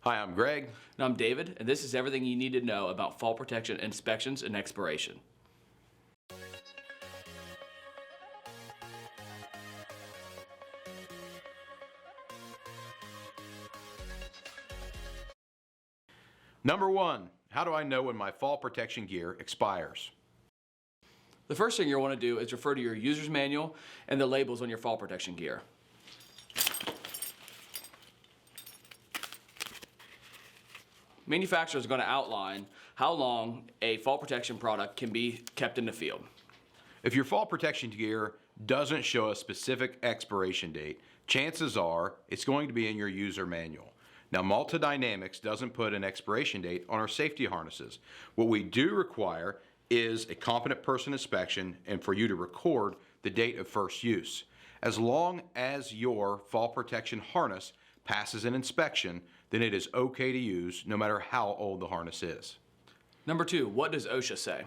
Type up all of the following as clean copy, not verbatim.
Hi, I'm Greg. And I'm David, and this is everything you need to know about fall protection inspections and expiration. Number one, how do I know when my fall protection gear expires? The first thing you'll want to do is refer to your user's manual and the labels on your fall protection gear. Manufacturer is going to outline how long a fall protection product can be kept in the field. If your fall protection gear doesn't show a specific expiration date, chances are it's going to be in your user manual. Now, Malta Dynamics doesn't put an expiration date on our safety harnesses. What we do require is a competent person inspection and for you to record the date of first use. As long as your fall protection harness passes an inspection, then it is okay to use no matter how old the harness is. Number two, what does OSHA say?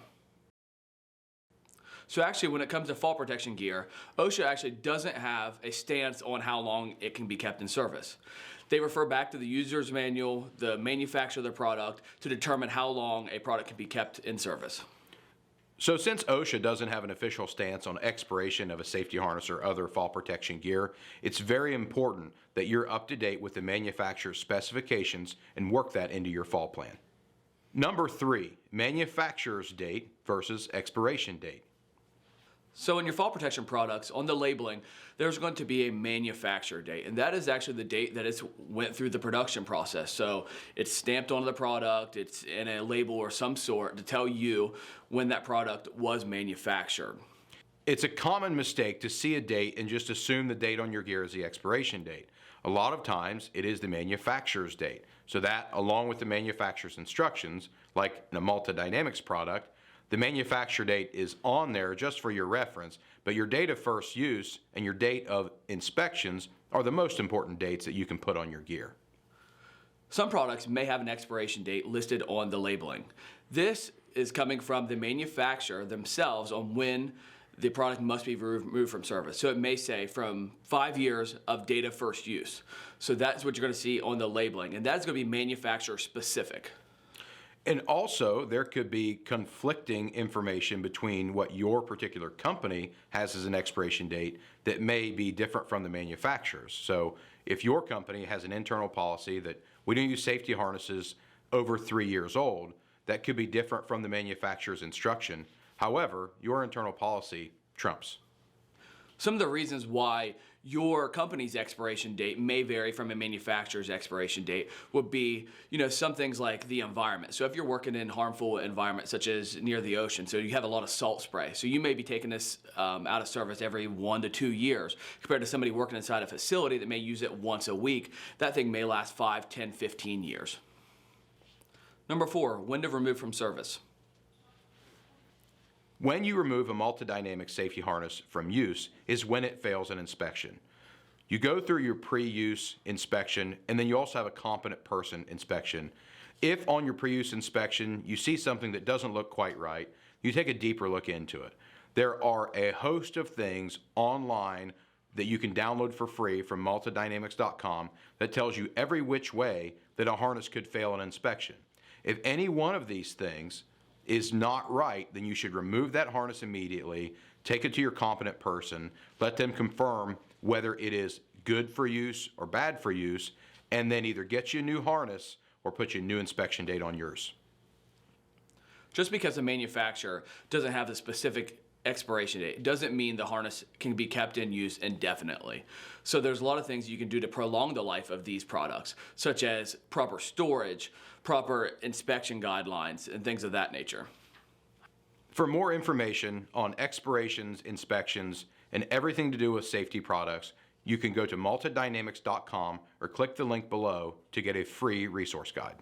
So actually, when it comes to fall protection gear, OSHA actually doesn't have a stance on how long it can be kept in service. They refer back to the user's manual, the manufacturer of the product, to determine how long a product can be kept in service. So since OSHA doesn't have an official stance on expiration of a safety harness or other fall protection gear, it's very important that you're up to date with the manufacturer's specifications and work that into your fall plan. Number three, manufacturer's date versus expiration date. So in your fall protection products, on the labeling, there's going to be a manufacturer date, and that is actually the date that it went through the production process. So it's stamped onto the product, it's in a label or some sort to tell you when that product was manufactured. It's a common mistake to see a date and just assume the date on your gear is the expiration date. A lot of times it is the manufacturer's date. So that, along with the manufacturer's instructions, like in a Malta Dynamics product, the manufacturer date is on there just for your reference, but your date of first use and your date of inspections are the most important dates that you can put on your gear. Some products may have an expiration date listed on the labeling. This is coming from the manufacturer themselves on when the product must be removed from service. So it may say from 5 years of date of first use. So that's what you're going to see on the labeling, and that's going to be manufacturer specific. And also, there could be conflicting information between what your particular company has as an expiration date that may be different from the manufacturer's. So if your company has an internal policy that we don't use safety harnesses over 3 years old, that could be different from the manufacturer's instruction. However, your internal policy trumps. Some of the reasons why your company's expiration date may vary from a manufacturer's expiration date would be, some things like the environment. So if you're working in harmful environments such as near the ocean, so you have a lot of salt spray. So you may be taking this out of service every 1 to 2 years compared to somebody working inside a facility that may use it once a week. That thing may last 5, 10, 15 years. Number four, when to remove from service. When you remove a Malta Dynamics safety harness from use is when it fails an inspection. You go through your pre-use inspection, and then you also have a competent person inspection. If on your pre-use inspection you see something that doesn't look quite right, you take a deeper look into it. There are a host of things online that you can download for free from maltadynamics.com that tells you every which way that a harness could fail an inspection. If any one of these things is not right, then you should remove that harness immediately, take it to your competent person, let them confirm whether it is good for use or bad for use, and then either get you a new harness or put you a new inspection date on yours. Just because a manufacturer doesn't have the specific expiration date doesn't mean the harness can be kept in use indefinitely. So there's a lot of things you can do to prolong the life of these products, such as proper storage, proper inspection guidelines, and things of that nature. For more information on expirations, inspections, and everything to do with safety products, you can go to maltadynamics.com or click the link below to get a free resource guide.